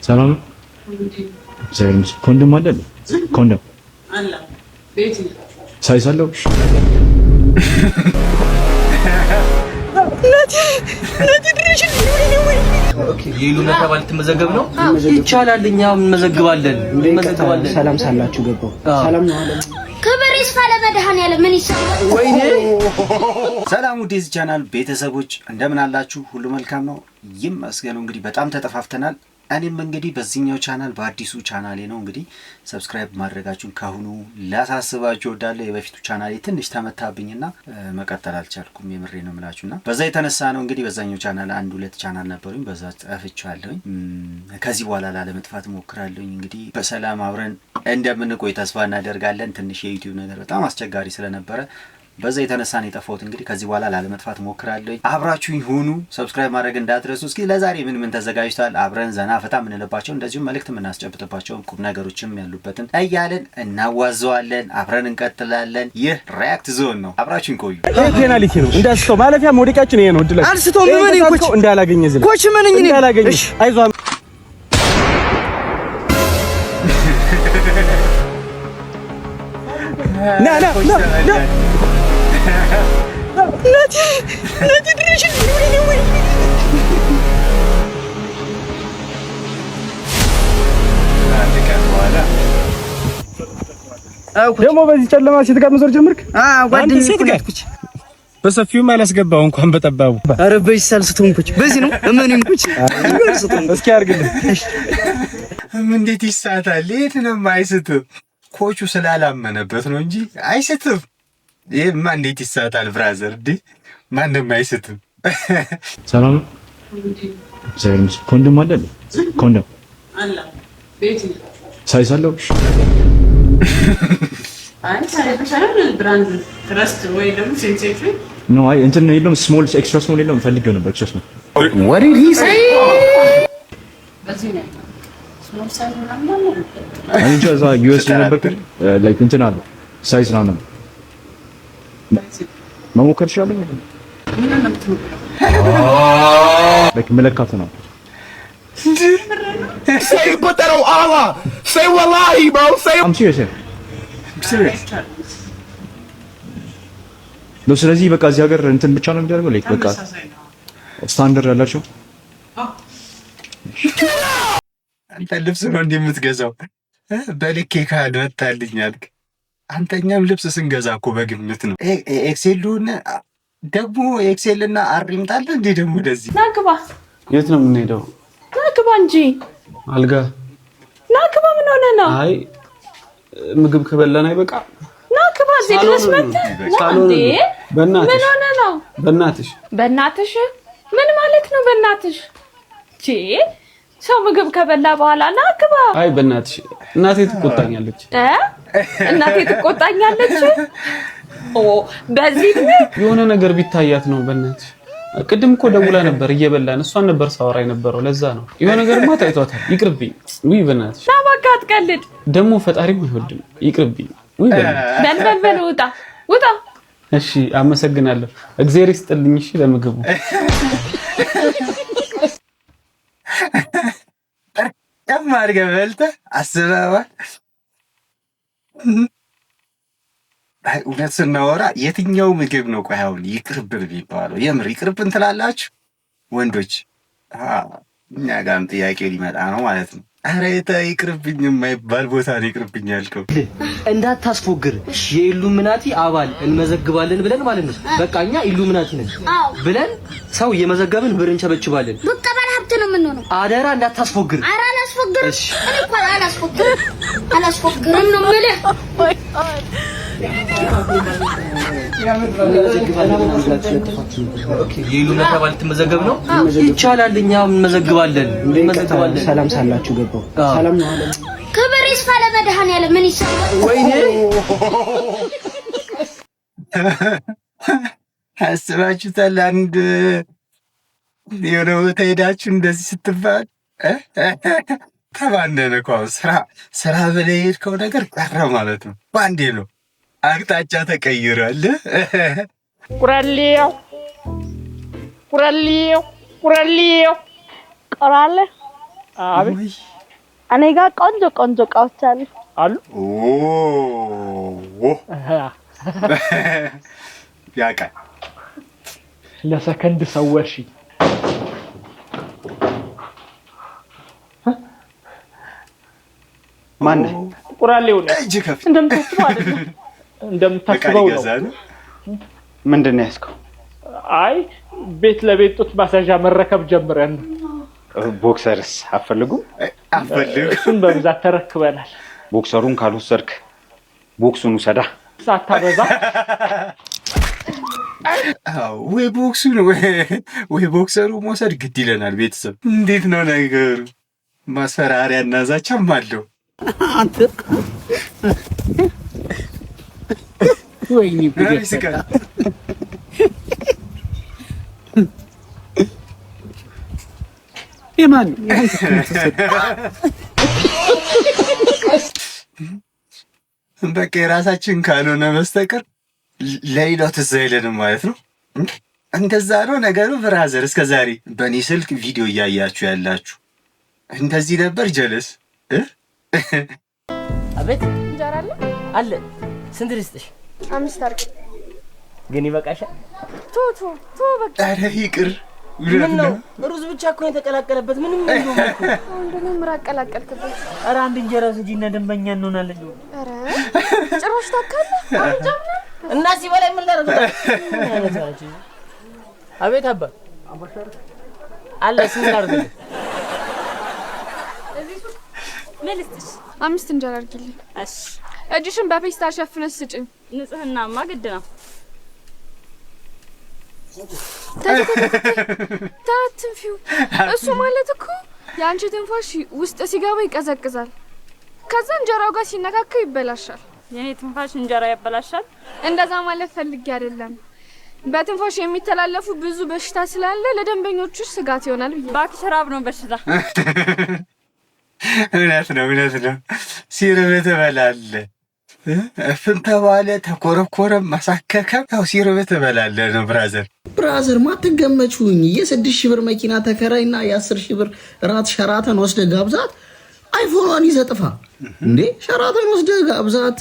ሰላም ዘይንስ ኮንዶም አለ ኮንዶም አለ ቤት ሳይሳለው ኦኬ ይሉ መተባል ተመዘገብ ነው ይቻላል እኛም እንመዘግባለን ሰላም ሳላችሁ ገባው ሰላም ነው አለ ከበሬስ ካለ መድኃኒዓለም ምን ይሰማል ወይኔ ሰላም ወዲዝ ቻናል ቤተሰቦች እንደምን አላችሁ ሁሉ መልካም ነው ይመስገን እንግዲህ በጣም ተጠፋፍተናል እኔም እንግዲህ በዚህኛው ቻናል በአዲሱ ቻናሌ ነው እንግዲህ ሰብስክራይብ ማድረጋችሁን ካሁኑ ላሳስባችሁ ወዳለ የበፊቱ ቻናሌ ትንሽ ተመታብኝና መቀጠል አልቻልኩም የምሬ ነው የምላችሁና በዛ የተነሳ ነው እንግዲህ በዛኛው ቻናል አንድ ሁለት ቻናል ነበርኩኝ በዛ ጠፍቻለሁኝ ከዚህ በኋላ ላለመጥፋት ሞክራለሁኝ እንግዲህ በሰላም አብረን እንደምንቆይ ተስፋ እናደርጋለን ትንሽ የዩቲዩብ ነገር በጣም አስቸጋሪ ስለነበረ በዛ የተነሳ ነው የጠፋሁት እንግዲህ ከዚህ በኋላ ላለመጥፋት ሞክራለሁ አብራችሁኝ ሁኑ ሰብስክራይብ ማድረግ እንዳትረሱ እስኪ ለዛሬ ምን ተዘጋጅቷል አብረን ዘና ፈታ ምንለባቸው እንደዚሁ መልእክት ምናስጨብጥባቸው ቁም ነገሮችም ያሉበትን እያለን እናዋዘዋለን አብረን እንቀጥላለን ይህ ሪአክት ዞን ነው አብራችሁኝ ቆዩ ይሄ ፔናልቲ ነው እንዳስቶ ማለፊያ ሞዲቃችን ይሄ ነው ድላሽ አንስቶ ምን ኮች እንዳላገኘ ዝም ኮች ምን ነኝ እንዳላገኘ አይዞህ ና نادي دريش ደግሞ በዚህ ጨለማ ሴት ጋር መዞር ጀመርክ? ጓደኛዬ ኩች በሰፊው ማላስገባው እንኳን በጠባቡ ኧረ በዚህ ሳልስቱን ኩች በዚህ ነው እመኑኝ ኩች እስኪ አርግልኝ እንዴት ይሳታል የት ነው የማይስትም ኮቹ ስላላመነበት ነው እንጂ አይስትም ይሄማ እንዴት ይሳታል ብራዘር ዲ ማንም አይስትም ሰላም ዘይንስ ኮንዶም አለ ኮንዶም አለ ቤት ሳይሳለው አይ ሳይሳለው ብራንድ ትረስት ወይ ደግሞ ሴንሴቲቭ ነው አይ እንትን ነው የለም ስሞል ኤክስትራ ስሞል የለም ፈልጌው ነበር ኤክስትራ ስሞል what did he say በዚህ ነው ስሞል ሳይዝ ምናምን ነው አንቺ እዛ ዩኤስ ነበር ላይክ እንትን አለ ሳይዝ ነው መሞከር ይችላል ምን ነው የምትሞክረው ላይክ መለካት ነው say put that on Allah say wallahi bro say I'm serious ነው ስለዚህ በቃ እዚህ ሀገር እንትን ብቻ ነው የሚደረገው ላይክ በቃ ስታንዳርድ ያላቸው አንተ ልብስ ነው እንደምትገዛው በልኬ ካል ወጣልኛል አንተኛም ልብስ ስንገዛ እኮ በግምት ነው ኤክሴሉን ደግሞ ኤክሴልና አሪም ታለ እንዴ ደግሞ እንደዚህ ናግባ የት ነው የምንሄደው ናግባ እንጂ አልጋ ናግባ ምን ሆነ ነው አይ ምግብ ከበላን አይበቃ ናግባ እዚህ ድረስ መጣ እንዴ በእናትሽ ምን ሆነ ነው በእናትሽ ምን ማለት ነው በእናትሽ ቺ ሰው ምግብ ከበላ በኋላ ናግባ አይ በእናትሽ እናቴ ትቆጣኛለች እናቴ ትቆጣኛለች ኦ በዚህ የሆነ ነገር ቢታያት ነው በእናትሽ ቅድም እኮ ደውላ ነበር እየበላን እሷን ነበር ሳወራ የነበረው ለዛ ነው የሆነ ነገርማ ታይቷታል ይቅርብኝ ውይ በእናትሽ ታባካ አትቀልድ ደግሞ ፈጣሪም አይወድም ይቅርብኝ ውይ በል ውጣ እሺ አመሰግናለሁ እግዚአብሔር ይስጥልኝ እሺ ለምግቡ ያማርገ በልተ አስበባ አይ እውነት ስናወራ የትኛው ምግብ ነው ቆይ አሁን ይቅርብን ቢባለው የምር ይቅርብን ትላላችሁ ወንዶች እኛ ጋርም ጥያቄ ሊመጣ ነው ማለት ነው አረ ይቅርብኝ የማይባል ቦታ ነው ይቅርብኝ ያልከው እንዳታስፎግር የኢሉሚናቲ አባል እንመዘግባለን ብለን ማለት ነው በቃኛ ኢሉሚናቲ ነን ብለን ሰው የመዘገብን ብርን ቸበችባለን በቀበል ሀብት ነው ምን ነው አደራ እንዳታስፎግር አራ አላስፎግር እኔ እኮ አላስፎግርም ነው ማለት ይሉ መተባል ተመዘገብ ነው ይቻላል እኛም እንመዘግባለን ሰላም ሳላችሁ ገባው ሰላም ነው አለ ከበሬስ ካለ መድኃኒዓለም ምን ይሰማል ወይኔ አስባችሁታል አንድ የሆነ ቦታ ሄዳችሁ እንደዚህ ስትባል ተባንደነ እኮ ስራ ብለህ የሄድከው ነገር ቀረ ማለት ነው ባንዴ ነው አቅጣጫ ተቀይሯል ቁራሌው ቀራለ አቤት እኔ ጋር ቆንጆ ቆንጆ እቃዎች አሉ። ያውቃል። ለሰከንድ ሰወርሽ። ማን ቁራሌው ነው እጅ ከፍ እንደምታስበው አይደለም። እንደምታስበው ነው። ምንድነው ያስከው? አይ ቤት ለቤት ጡት ማሳዣ መረከብ ጀምረን። ቦክሰርስ አፈልጉም? እሱን በብዛት ተረክበናል። ቦክሰሩን ካልወሰድክ ቦክሱን ውሰዳ። ሳታበዛ ወይ ቦክሱን ወይ ቦክሰሩ መውሰድ ግድ ይለናል። ቤተሰብ እንዴት ነው ነገሩ? ማስፈራሪያና ዛቻም አለው። አንተ ወይኔ ብገሰካ የማን በቃ የራሳችን ካልሆነ በስተቀር ለሌላው ትዝ አይለንም ማለት ነው። እንደዛ ነው ነገሩ። ብራዘር እስከ ዛሬ በእኔ ስልክ ቪዲዮ እያያችሁ ያላችሁ እንደዚህ ነበር ጀለስ። አቤት እንጀራ አለ። ስንት ልስጥሽ? 5 አድርግ። ግን ይበቃሻል? ቶ በቃ። ኧረ ይቅር። ምን ነው ሩዝ ብቻ እኮ የተቀላቀለበት ምንም የለውም እኮ። እንደምን ምራ ቀላቀልክበት? ኧረ አንድ እንጀራ ስጂና ደንበኛ እንሆናለን። ኧረ ጭራሽ ታካለ እና ሲበላይ ምን ላደርግ? አቤት አባ አለ። ስንት ላድርግ? መልስሽ 5 እንጀራ አድርጊልኝ። እሺ እጅሽን በፔስታል ሸፍነሽ ስጪኝ። ንጽህናማ ግድ ነው። ታትንፊው እሱ ማለት እኮ የአንቺ ትንፋሽ ውስጥ ሲገባ ይቀዘቅዛል። ከዛ እንጀራው ጋር ሲነካካ ይበላሻል። የኔ ትንፋሽ እንጀራ ያበላሻል? እንደዛ ማለት ፈልጌ አይደለም። በትንፋሽ የሚተላለፉ ብዙ በሽታ ስላለ ለደንበኞችሽ ስጋት ይሆናል ብዬ። እባክሽ ራብ ነው በሽታ። እውነት ነው። ሲርብ ትበላለህ። እፍን ተባለ ተኮረኮረ ማሳከከም ያው ሲርብ ትበላለህ ነው። ብራዘር ማትገመቹኝ የ6,000 ብር መኪና ተከራይና የ10,000 ብር ራት ሸራተን ወስደ ጋብዛት አይፎኗን ይዘጥፋ እንዴ። ሸራተን ወስደ ጋብዛት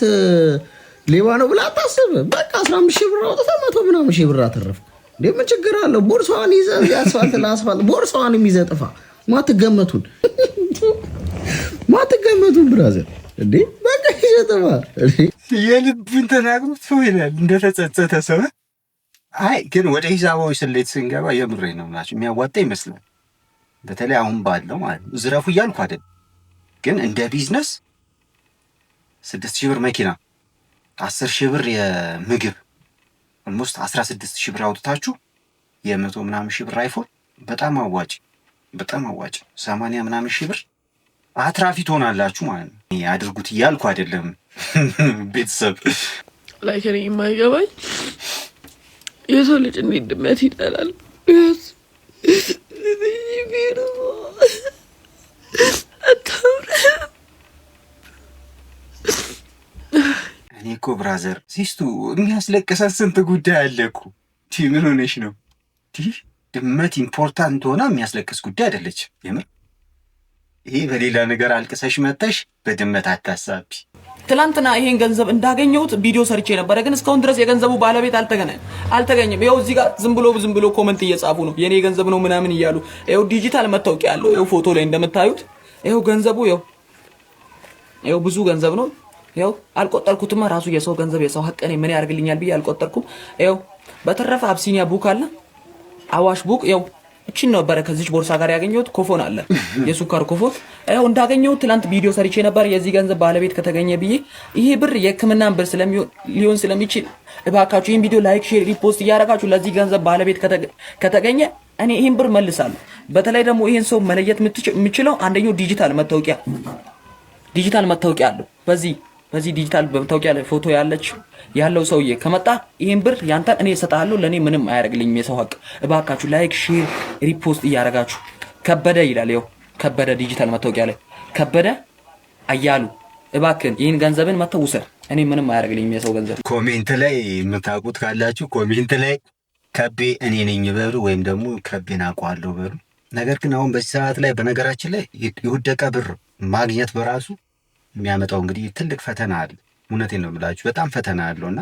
ሌባ ነው ብላ አታስብ። በቃ 15,000 ብር አውጥታ 100 ምናምን ሺህ ብር አተረፍ እንዴ። ምን ችግር አለው? ቦርሳዋን ይዘ ያስፋልት ለአስፋልት ቦርሳዋንም ይዘጥፋ። ማትገመቱን ብራዘር እንዴ በቃ ይዘጥፋ። የልብን ተናግሮት ይላል እንደተጸጸተ ሰው። አይ ግን ወደ ሂሳባዊ ስሌት ስንገባ የምሬ ነው ናቸው የሚያዋጣ ይመስላል። በተለይ አሁን ባለው ማለት ነው። ዝረፉ እያልኩ አይደል፣ ግን እንደ ቢዝነስ 6,000 ብር መኪና 10,000 ብር የምግብ ኦልሞስት 16,000 ብር አውጥታችሁ 100 ምናምን ሺህ ብር አይፎን በጣም አዋጭ 80 ምናምን ሺህ ብር አትራፊ ትሆናላችሁ ማለት ነው። አድርጉት እያልኩ አይደለም ቤተሰብ ላይ ከኔ የማይገባኝ የሰው ልጅ እንዴት ድመት ይጠላል? እኔ እኮ ብራዘር ሲስቱ የሚያስለቅሰን ስንት ጉዳይ አለ እኮ። ምን ሆነሽ ነው? ድመት ኢምፖርታንት ሆና የሚያስለቅስ ጉዳይ አይደለች። የምር ይሄ በሌላ ነገር አልቅሰሽ መተሽ በድመት አታሳቢ። ትላንትና ይሄን ገንዘብ እንዳገኘሁት ቪዲዮ ሰርቼ ነበረ፣ ግን እስካሁን ድረስ የገንዘቡ ባለቤት አልተገኘም። ይኸው እዚህ ጋር ዝም ብሎ ኮመንት እየጻፉ ነው የኔ ገንዘብ ነው ምናምን እያሉ። ይኸው ዲጂታል መታወቂያ ያለው ይኸው ፎቶ ላይ እንደምታዩት ይኸው ገንዘቡ ይኸው ብዙ ገንዘብ ነው። ይኸው አልቆጠርኩትማ ራሱ የሰው ገንዘብ የሰው ሀቅ እኔ ምን ያርግልኛል ብዬ አልቆጠርኩም። ይኸው በተረፈ አብሲኒያ ቡክ አለ፣ አዋሽ ቡክ ይኸው እቺን ነበረ ከዚች ቦርሳ ጋር ያገኘሁት። ኮፎን አለ የሱካር ኮፎን ይኸው እንዳገኘሁት ትላንት ቪዲዮ ሰርቼ ነበር የዚህ ገንዘብ ባለቤት ከተገኘ ብዬ። ይሄ ብር የሕክምናን ብር ሊሆን ስለሚችል እባካችሁ ይሄን ቪዲዮ ላይክ፣ ሼር፣ ሪፖስት እያደረጋችሁ ለዚህ ገንዘብ ባለቤት ከተገኘ እኔ ይሄን ብር መልሳለሁ። በተለይ ደግሞ ይሄን ሰው መለየት የምችለው አንደኛው ዲጂታል መታወቂያ አለው። በዚህ ዲጂታል መታወቂያ ላይ ፎቶ ያለው ሰውዬ ከመጣ ይሄን ብር ያንተን እኔ እሰጥሃለሁ። ለኔ ምንም አያደርግልኝም የሰው ሀቅ። እባካችሁ ላይክ፣ ሼር፣ ሪፖስት እያደረጋችሁ ከበደ ይላል ይኸው ከበደ ዲጂታል መታወቂያ ላይ ከበደ አያሉ እባክን ይሄን ገንዘብን መተው ውሰድ። እኔ ምንም አያደርግልኝም የሰው ገንዘብ። ኮሜንት ላይ የምታውቁት ካላችሁ ኮሜንት ላይ ከቤ እኔ ነኝ በሉ፣ ወይም ደግሞ ከቤን አውቀዋለሁ በሉ። ነገር ግን አሁን በዚህ ሰዓት ላይ በነገራችን ላይ የወደቀ ብር ማግኘት በራሱ የሚያመጣው እንግዲህ ትልቅ ፈተና አለ። እውነቴን ነው የምላችሁ በጣም ፈተና አለውና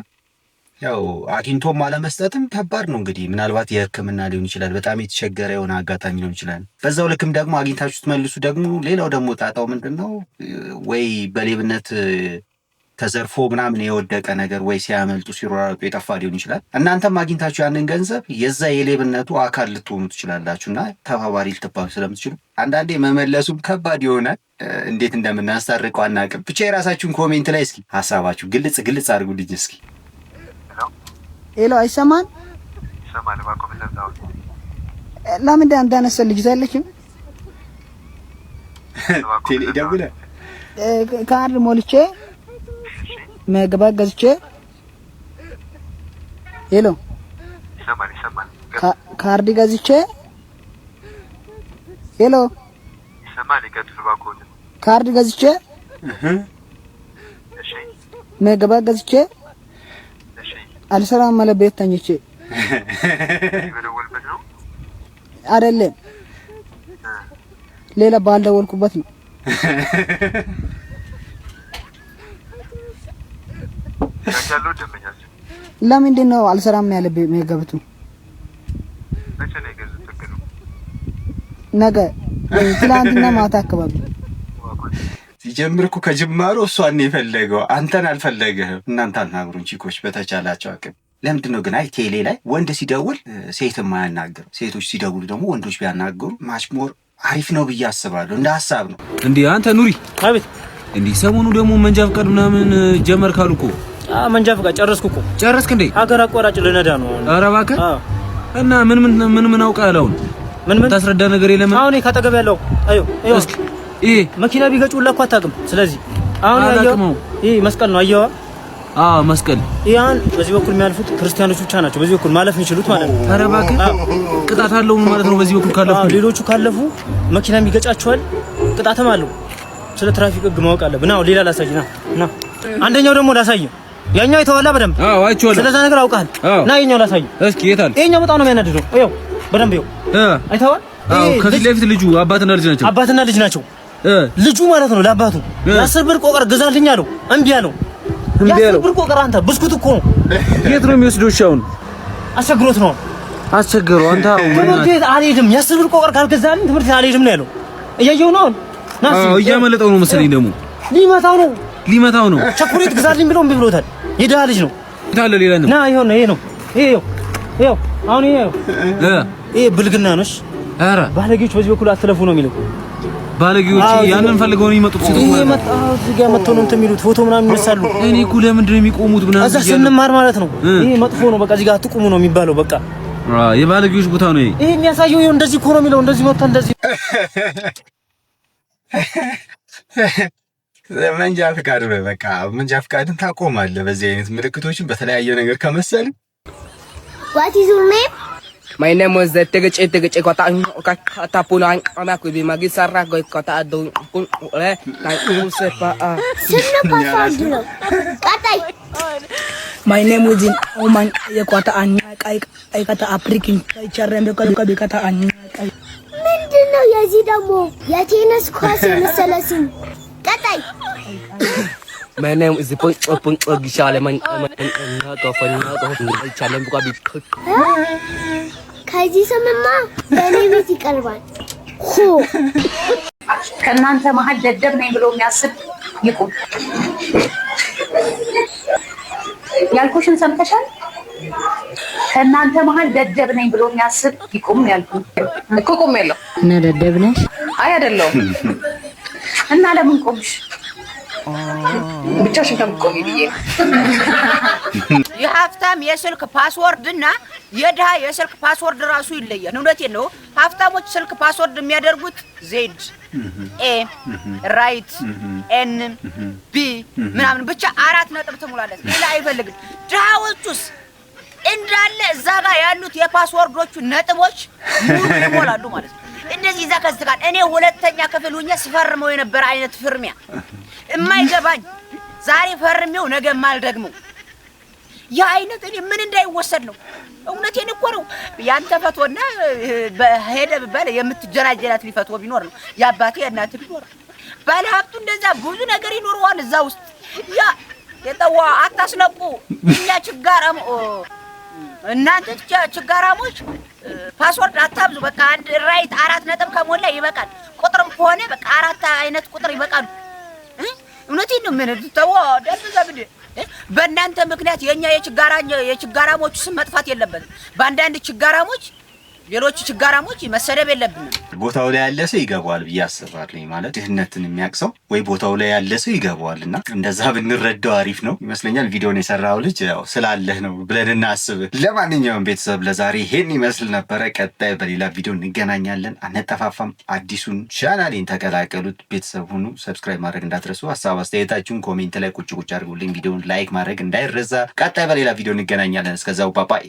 ያው አግኝቶም አለመስጠትም ከባድ ነው። እንግዲህ ምናልባት የሕክምና ሊሆን ይችላል፣ በጣም የተቸገረ የሆነ አጋጣሚ ሊሆን ይችላል። በዛው ልክም ደግሞ አግኝታችሁ ትመልሱ ደግሞ ሌላው ደግሞ ጣጣው ምንድነው ወይ በሌብነት ተዘርፎ ምናምን የወደቀ ነገር ወይ ሲያመልጡ ሲሮራጡ የጠፋ ሊሆን ይችላል። እናንተም አግኝታችሁ ያንን ገንዘብ የዛ የሌብነቱ አካል ልትሆኑ ትችላላችሁና ተባባሪ ልትባሉ ስለምትችሉ አንዳንዴ መመለሱም ከባድ ይሆናል። እንዴት እንደምናስታርቀው አናውቅም። ብቻ የራሳችሁን ኮሜንት ላይ እስኪ ሀሳባችሁ ግልጽ አድርጉልኝ እስኪ። ሄሎ አይሰማን? ይሰማል። ባቆም ለዛው ለምን እንዳነሰ ልጅ ዘለችም ቴሌ ደውለ ካርድ ሞልቼ መግባት ገዝቼ ሄሎ ይሰማል። ካርድ ገዝቼ ሄሎ ይሰማል። ይቀጥል ባቆም ካርድ ገዝቼ እሺ መግባት ገዝቼ አልሰራም ማለት ቤት ተኝቼ ይወልበት ነው አይደለም ሌላ ባልደወልኩበት ነው። ያለው ደምኛች ለምንድን ነው አልሰራም ያለ መገብቱ ነገ ትላንትና ማታ አካባቢ ሲጀምርኩ ከጅማሮ እሷን የፈለገው አንተን አልፈለገህም። እናንተ አናግሩን ቺኮች በተቻላቸው አቅም። ለምንድን ነው ግን አይ ቴሌ ላይ ወንድ ሲደውል ሴትም ማያናግር፣ ሴቶች ሲደውሉ ደግሞ ወንዶች ቢያናግሩ ማሽሞር አሪፍ ነው ብዬ አስባለሁ። እንደ ሀሳብ ነው እንዴ አንተ ኑሪ። አቤት። እንዴ ሰሞኑ ደግሞ መንጃ ፈቃድ ምናምን ጀመር ካልኩ መንጃ ፈቃድ ጨረስኩ እኮ። ጨረስክ እንዴ? ሀገር አቋራጭ ልነዳ ነው። ኧረ እባክህ። እና ምን አውቃለሁ? ምን ታስረዳ ነገር የለም። አሁን ካጠገብ ያለው አዩ እስኪ ይሄ መኪና ቢገጩላ እኮ አታውቅም። ስለዚህ አሁን ያየው ይሄ መስቀል ነው። አየዋ? መስቀል። ያን በዚህ በኩል የሚያልፉት ክርስቲያኖች ብቻ ናቸው በዚህ በኩል ማለፍ የሚችሉት ማለት ነው። ኧረ እባክህ ቅጣት አለው ማለት ነው በዚህ በኩል ካለፉ። ሌሎቹ ካለፉ መኪና የሚገጫቸዋል፣ ቅጣትም አለው። ስለ ትራፊክ ህግ ማወቅ አለብህ። ናው ሌላ ላሳይና ና አንደኛው ደግሞ ላሳይ። ያኛው የተዋላ በደንብ አይቼዋለሁ። ስለዛ ነገር አውቃል። ና የኛው ላሳይ እስኪ። የታል? ይሄኛው በጣም ነው የሚያናድደው። ይኸው በደንብ ይኸው አይተዋል። ከፊት ለፊት ልጁ አባትና ልጅ ናቸው። ልጁ ማለት ነው ለአባቱ 10 ብር ቆቀር ገዛልኝ አለው። እምቢ አለው። 10 ብር ቆቀር አንተ ብስኩት እኮ ነው። የት ነው የሚወስደው? ሻውን አስቸግሮት ነው። አስቸግሮ አንተ ትምህርት አልሄድም 10 ብር ቆቀር ካልገዛልኝ ትምህርት አልሄድም ነው ያለው። እያየው ነው ናሲ እያመለጠው ነው መሰለኝ። ደግሞ ሊመታው ነው። ቸኮሌት ግዛልኝ ብሎ እምቢ ብሎታል። የደሃ ልጅ ነው። ታለ ሌላ ነው። ና ይሄው ነው ይሄው አሁን ይሄ ብልግና ነሽ። ኧረ ባለጌዎች በዚህ በኩል አትለፉ ነው የሚለው። ባለጌዎች ያንን ፈልገው ነው የሚመጡት። ሲቱ ይሄ መጣው እዚህ ጋር መጥተው ነው የሚሉት። ፎቶ ምናምን ይነሳሉ። እኔ እኮ ለምንድን ነው የሚቆሙት ምናምን እዛ ስንማር ማለት ነው። ይሄ መጥፎ ነው። በቃ እዚህ ጋር አትቆሙ ነው የሚባለው። በቃ የባለጌዎች ቦታ ነው ይሄ። ይሄ የሚያሳየው ይሄው እንደዚህ እኮ ነው የሚለው። እንደዚህ መጥቶ እንደዚህ መንጃ ፈቃድ በቃ መንጃ ፈቃድን ታቆማለህ። በዚህ አይነት ምልክቶችን በተለያየ ነገር ከመሰል What is your name? My name was Tegece kota Tapulang anak ko bimagi sarah ko kota ado kun na sepa Sino pasado? Katay. My name was in Oman ya kota anak ay kata African ay charembe ko kata anak ay ምንድነው የዚህ ደግሞ የቴኒስ ኳስ የመሰለ ስም? ቀጣይ My name is Punch Gishale man to fanya to challenge ko bi ከዚህ ስምማ በእኔ ቤት ይቀርባል። ከእናንተ መሀል ደደብ ነኝ ብሎ የሚያስብ ይቁም። ያልኩሽን ሰምተሻል? ከእናንተ መሀል ደደብ ነኝ ብሎ የሚያስብ ይቁም ያልኩኝ እኮ ቁም ያለው እና ደደብ ነሽ? አይ አይደለሁም። እና ለምን ቆምሽ? ብቻሽን ከምትቆሚ ብዬ የሀብታም የስልክ ፓስወርድ እና የድሃ የስልክ ፓስወርድ ራሱ ይለያል። እውነቴን ነው። ሀብታሞች ስልክ ፓስወርድ የሚያደርጉት ዜድ ኤ ራይት ኤን ቢ ምናምን ብቻ 4 ነጥብ ትሙላለች። ሌላ አይፈልግም። ድሃዎቹስ እንዳለ እዛ ጋር ያሉት የፓስወርዶቹ ነጥቦች ሙሉ ይሞላሉ ማለት ነው። እንደዚህ እዛ ከዚህ ጋር እኔ ሁለተኛ ክፍል ሆኜ ስፈርመው የነበረ አይነት ፍርሚያ የማይገባኝ ዛሬ ፈርሜው ነገ ማልደግመው ያ አይነት እኔ ምን እንዳይወሰድ ነው። እውነቴን እኮ ነው። ያንተ ፈቶና በሄደ በባለ የምትጀናጀናት ሊፈቶ ቢኖር ነው ያባቴ እናት ቢኖር ባለ ሀብቱ እንደዛ ብዙ ነገር ይኖረዋል እዛ ውስጥ። ያ የጠዋ አታስነቁ። እኛ ችጋራም እናንተ ችጋራሞች ፓስወርድ አታብዙ። በቃ አንድ ራይት 4 ነጥብ ከሞላ ይበቃል። ቁጥርም ከሆነ በቃ 4 አይነት ቁጥር ይበቃሉ። እውነቴን ነው። ምን ተዋ ደርዛ ግድ በእናንተ ምክንያት የኛ የችጋራሞች ስም መጥፋት የለበትም። በአንዳንድ ችጋራሞች ሌሎች ችጋራሞች መሰደብ የለብንም። ቦታው ላይ ያለ ሰው ይገባዋል ብዬ አስባለሁ። ማለት ድህነትን የሚያቅሰው ወይ ቦታው ላይ ያለ ሰው ይገባዋልና እንደዛ ብንረዳው አሪፍ ነው ይመስለኛል። ቪዲዮን የሰራው ልጅ ያው ስላለህ ነው ብለን እናስብ። ለማንኛውም ቤተሰብ ለዛሬ ይሄን ይመስል ነበረ። ቀጣይ በሌላ ቪዲዮ እንገናኛለን። አንጠፋፋም። አዲሱን ቻናሌን ተቀላቀሉት፣ ቤተሰብ ሁኑ። ሰብስክራይብ ማድረግ እንዳትረሱ። ሀሳብ አስተያየታችሁን ኮሜንት ላይ ቁጭ አድርጉልኝ። ቪዲዮውን ላይክ ማድረግ እንዳይረሳ። ቀጣይ በሌላ ቪዲዮ እንገናኛለን። እስከዛው ባባይ።